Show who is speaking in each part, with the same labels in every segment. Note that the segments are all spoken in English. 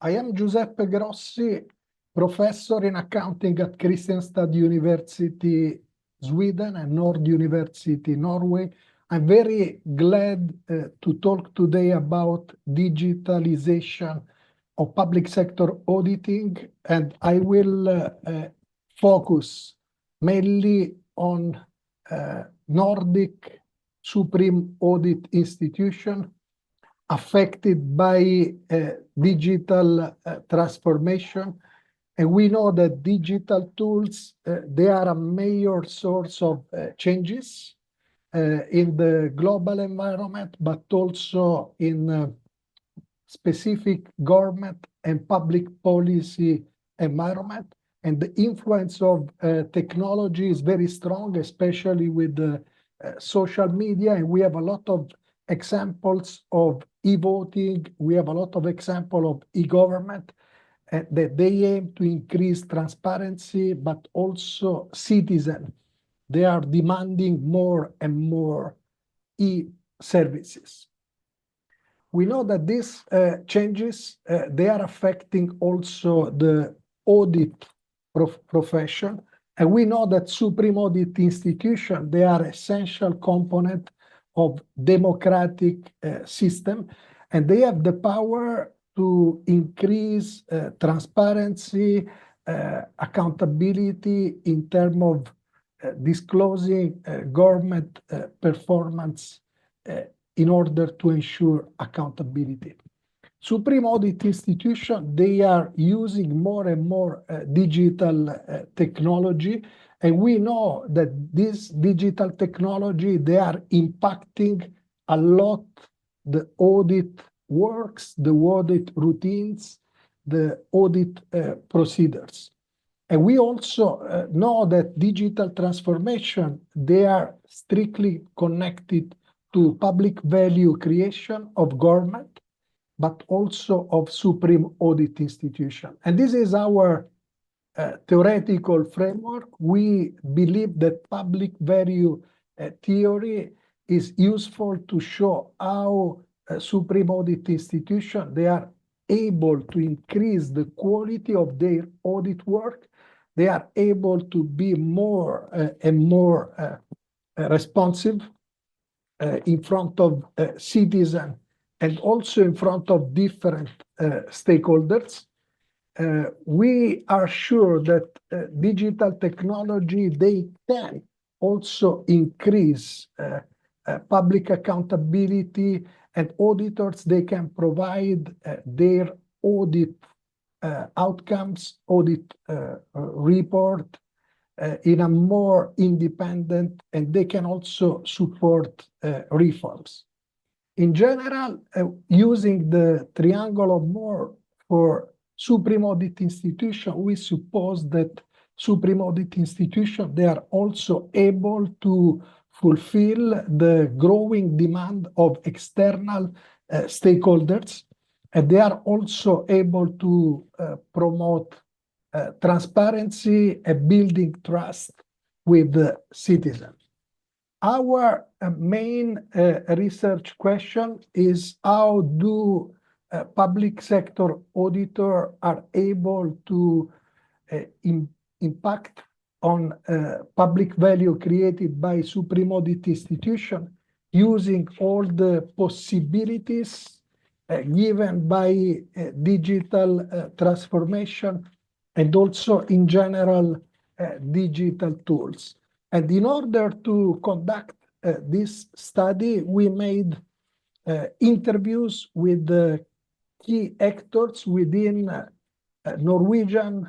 Speaker 1: I am Giuseppe Grossi, professor in accounting at Kristianstad University, Sweden, and Nord University, Norway. I'm very glad to talk today about digitalization of public sector auditing, and I will focus mainly on Nordic Supreme Audit Institution affected by digital transformation. And we know that digital tools, they are a major source of changes in the global environment, but also in specific government and public policy environment. And the influence of technology is very strong, especially with social media. And we have a lot of examples of e-voting. We have a lot of examples of e-government that they aim to increase transparency, but also citizens. They are demanding more and more e-services. We know that these changes, they are affecting also the audit profession. And we know that Supreme Audit Institutions, they are essential component of democratic system, and they have the power to increase transparency, accountability in terms of disclosing government performance in order to ensure accountability. Supreme Audit Institutions, they are using more and more digital technology, and we know that this digital technology, they are impacting a lot the audit works, the audit routines, the audit procedures. And we also know that digital transformation, they are strictly connected to public value creation of government, but also of Supreme Audit Institution. And this is our theoretical framework. We believe that public value theory is useful to show how Supreme Audit Institution, they are able to increase the quality of their audit work. They are able to be more and more responsive in front of citizens and also in front of different stakeholders. We are sure that digital technology, they can also increase public accountability, and auditors, they can provide their audit outcomes, audit report in a more independent, and they can also support reforms. In general, using the triangle of Moore for Supreme Audit Institution, we suppose that Supreme Audit Institution, they are also able to fulfill the growing demand of external stakeholders, and they are also able to promote transparency and building trust with the citizens. Our main research question is how do public sector auditors are able to impact on public value created by Supreme Audit Institution using all the possibilities given by digital transformation and also in general digital tools. And in order to conduct this study, we made interviews with the key actors within Norwegian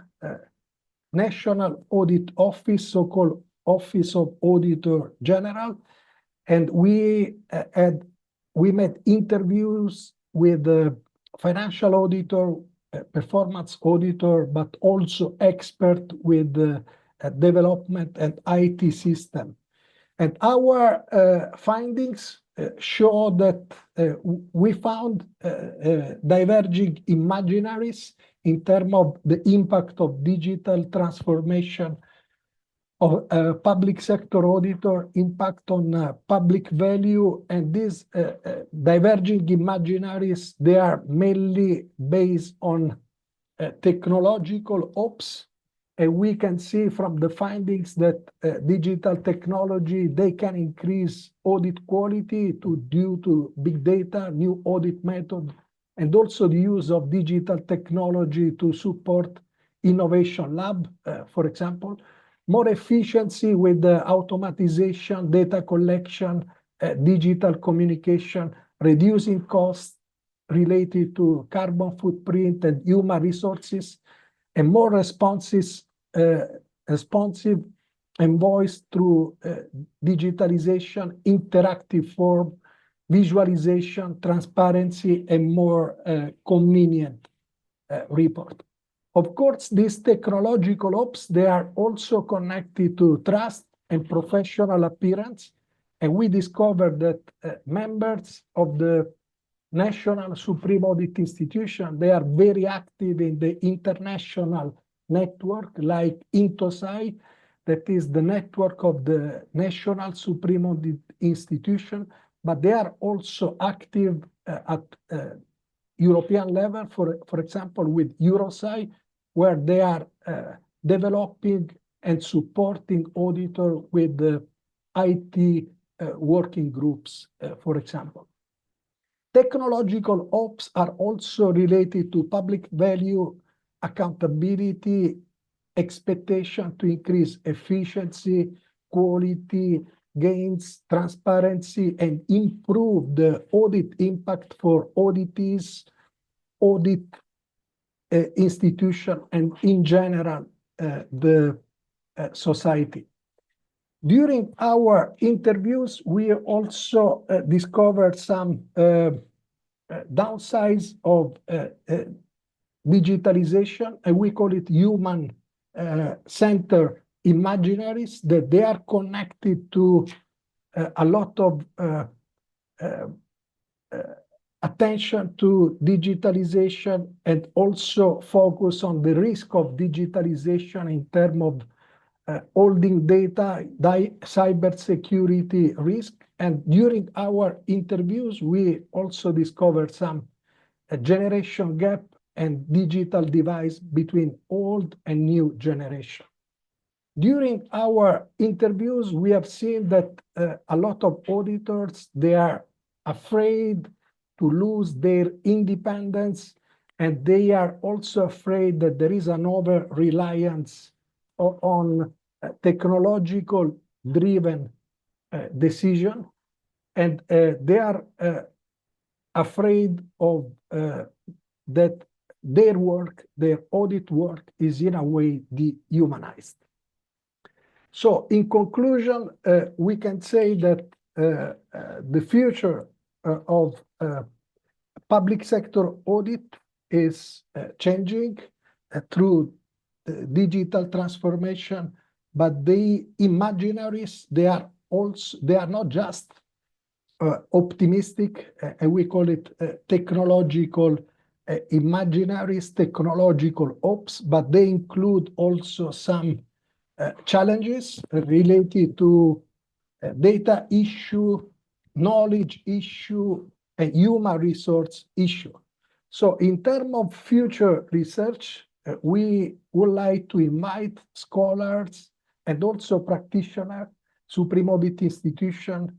Speaker 1: National Audit Office, so-called Office of Auditor General. And we made interviews with the financial auditor, performance auditor, but also expert with the development and IT system. And our findings show that we found diverging imaginaries in terms of the impact of digital transformation of public sector auditor, impact on public value, and these diverging imaginaries, they are mainly based on technological ops, and we can see from the findings that digital technology, they can increase audit quality due to big data, new audit method, and also the use of digital technology to support innovation lab, for example, more efficiency with the automatization, data collection, digital communication, reducing costs related to carbon footprint and human resources, and more responsive and voice through digitalization, interactive form, visualization, transparency, and more convenient report. Of course, these technological ops, they are also connected to trust and professional appearance. And we discovered that members of the National Supreme Audit Institution, they are very active in the international network like INTOSAI, that is the network of the National Supreme Audit Institution, but they are also active at European level, for example, with EuroSai, where they are developing and supporting auditor with the IT working groups, for example. Technological ops are also related to public value, accountability, expectation to increase efficiency, quality, gains, transparency, and improve the audit impact for auditees, audit institution, and in general, the society. During our interviews, we also discovered some downsides of digitalization, and we call it human center imaginaries, that they are connected to a lot of attention to digitalization, and also focus on the risk of digitalization in terms of holding data, cybersecurity risk. And during our interviews, we also discovered some generation gap and digital divide between old and new generation. During our interviews, we have seen that a lot of auditors, they are afraid to lose their independence, and they are also afraid that there is an over-reliance on technological driven decision, and they are afraid of that their work, their audit work, is in a way dehumanized. So in conclusion, we can say that the future of public sector audit is changing through digital transformation, but the imaginaries, they are not just optimistic, and we call it technological imaginaries, technological ops, but they include also some challenges related to data issue, knowledge issue, and human resource issue. So in terms of future research, we would like to invite scholars and also practitioners, Supreme Audit Institution,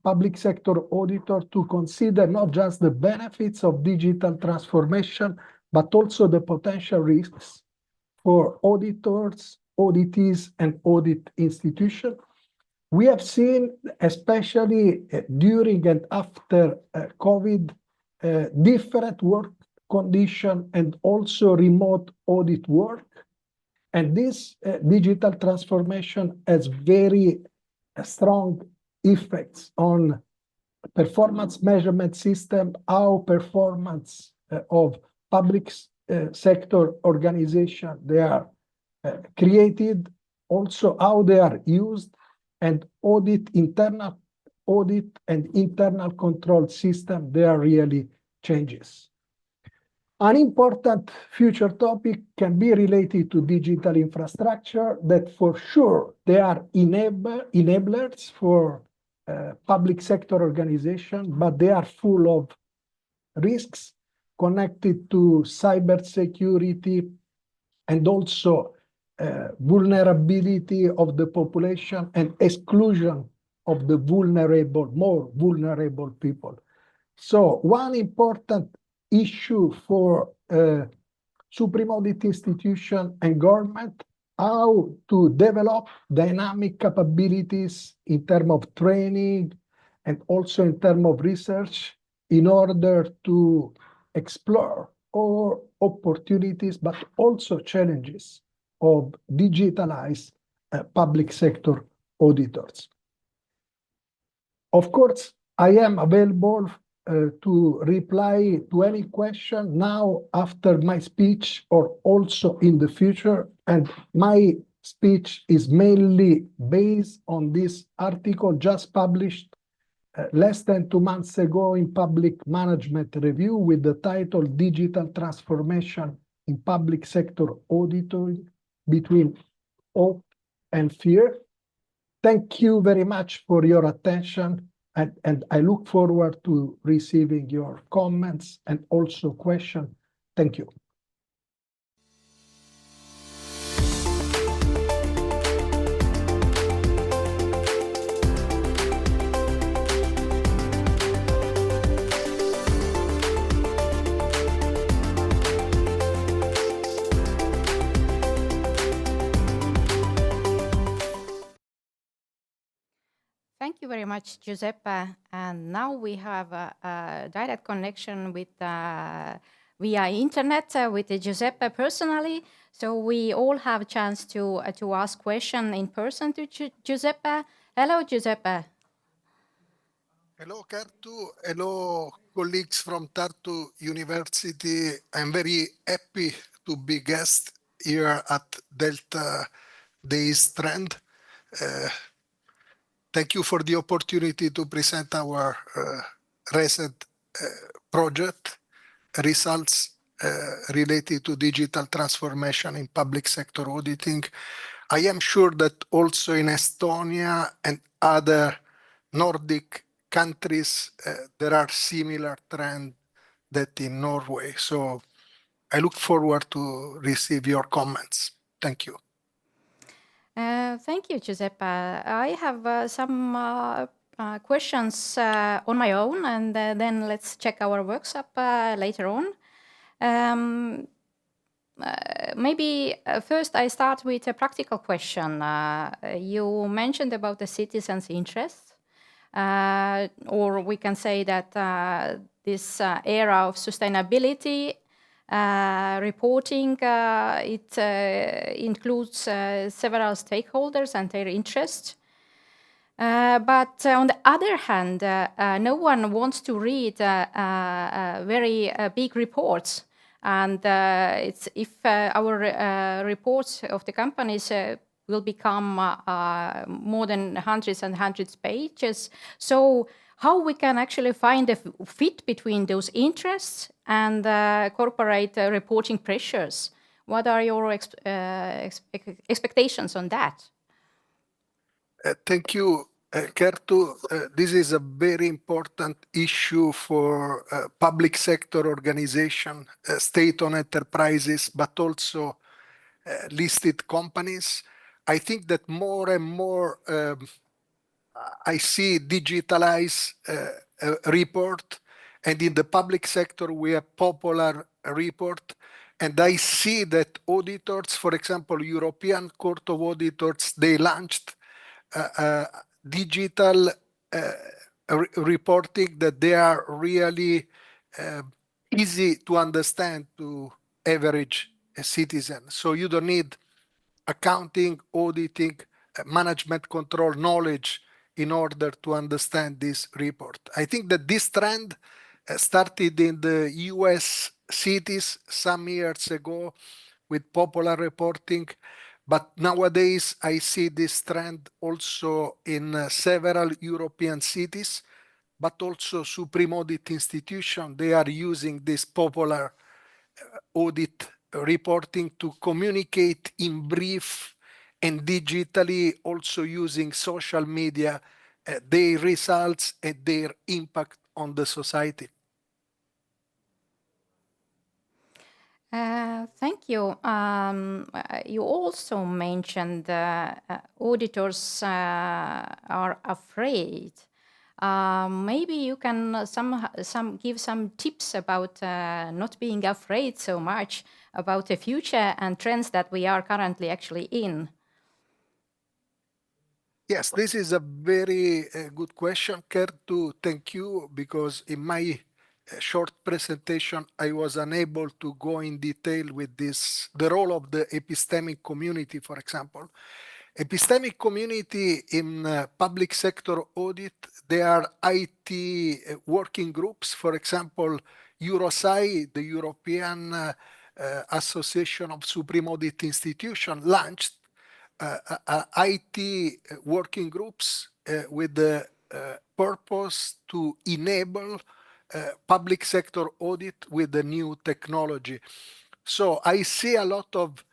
Speaker 1: public sector auditor, to consider not just the benefits of digital transformation, but also the potential risks for auditors, auditees, and audit institutions. We have seen, especially during and after COVID, different work conditions and also remote audit work. And this digital transformation has very strong effects on performance measurement system, how performance of public sector organization, they are created, also how they are used, and internal audit and internal control system, they are really changes. An important future topic can be related to digital infrastructure, that for sure they are enablers for public sector organization, but they are full of risks. connected to cybersecurity and also vulnerability of the population and exclusion of the vulnerable, more vulnerable people. So one important issue for Supreme Audit Institution and government, how to develop dynamic capabilities in terms of training and also in terms of research in order to explore all opportunities, but also challenges of digitalized public sector auditors. Of course, I am available to reply to any question now after my speech or also in the future. And my speech is mainly based on this article just published less than 2 months ago in Public Management Review with the title Digital Transformation in Public Sector Auditing Between Hope and Fear. Thank you very much for your attention, and I look forward to receiving your comments and also questions. Thank you.
Speaker 2: Thank you very much, Giuseppe. And now we have a direct connection with via internet with Giuseppe personally. So we all have a chance to ask questions in person to Giuseppe. Hello, Giuseppe.
Speaker 3: Hello, Kertu. Hello, colleagues from Tartu University. I'm very happy to be guest here at Delta Days Trend. Thank you for the opportunity to present our recent project results related to digital transformation in public sector auditing. I am sure that also in Estonia and other Nordic countries, there are similar trends that in Norway. So I look forward to receive your comments. Thank you.
Speaker 2: Thank you, Giuseppe. I have some questions on my own, and then let's check our workshop later on. Maybe first I start with a practical question. You mentioned about the citizens' interests, or we can say that this era of sustainability reporting, it includes several stakeholders and their interests. But on the other hand, no one wants to read very big reports. And it's if our reports of the companies will become more than hundreds and hundreds of pages. So how we can actually find a fit between those interests and corporate reporting pressures? What are your expectations on that?
Speaker 3: Thank you, Kertu. This is a very important issue for public sector organization, state-owned enterprises, but also listed companies. I think that more and more I see digitalized report, and in the public sector we have popular report, and I see that auditors, for example, European Court of Auditors, they launched digital reporting that they are really easy to understand to average citizen. So you don't need accounting, auditing, management control knowledge in order to understand this report. I think that this trend started in the US cities some years ago with popular reporting, but nowadays I see this trend also in several European cities, but also Supreme Audit Institution. They are using this popular audit reporting to communicate in brief and digitally, also using social media, their results and their impact on the society.
Speaker 2: Thank you. You also mentioned auditors are afraid. Maybe you can give some tips about not being afraid so much about the future and trends that we are currently actually in.
Speaker 3: Yes, this is a very good question, Kertu. Thank you, because in my short presentation, I was unable to go in detail with this, the role of the epistemic community, for example. Epistemic community in public sector audit, there are IT working groups, for example, EuroSci, the European Association of Supreme Audit Institutions, launched IT working groups with the purpose to enable public sector audit with the new technology. So I see a lot of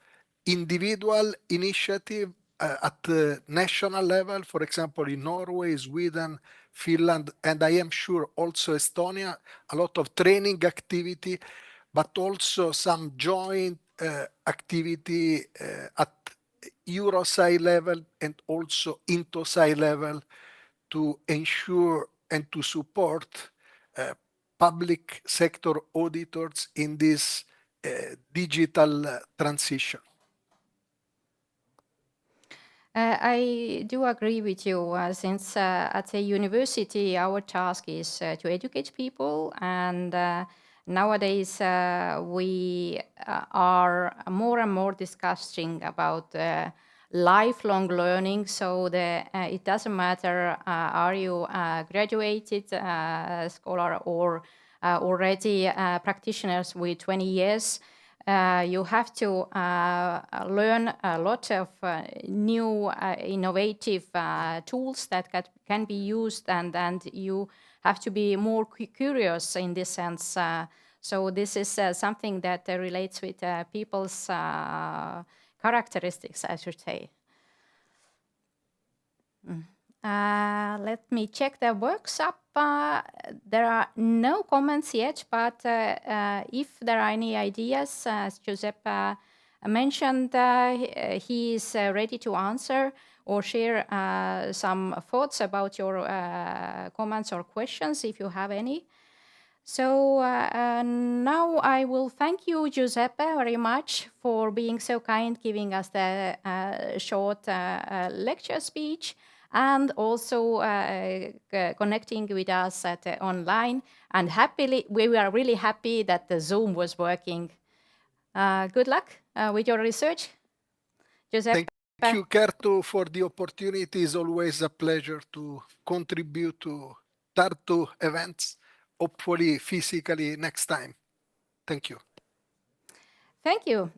Speaker 3: individual initiative at the national level, for example, in Norway, Sweden, Finland, and I am sure also Estonia, a lot of training activity, but also some joint activity at EuroSci level and also INTOSci level to ensure and to support public sector auditors in this digital transition.
Speaker 2: I do agree with you, since at the university our task is to educate people, and nowadays we are more and more discussing about lifelong learning. So it doesn't matter are you a graduated scholar or already practitioners with 20 years. You have to learn a lot of new innovative tools that can be used, and you have to be more curious in this sense. So this is something that relates with people's characteristics, I should say. Let me check the workshop. There are no comments yet, but if there are any ideas, as Giuseppe mentioned, he is ready to answer or share some thoughts about your comments or questions if you have any. So now I will thank you, Giuseppe, very much for being so kind, giving us the short lecture speech, and also connecting with us online. And we were really happy that the Zoom was working. Good luck with your research, Giuseppe.
Speaker 3: Thank you, Kertu, for the opportunity. It's always a pleasure to contribute to Tartu events, hopefully physically next time. Thank you.
Speaker 2: Thank you.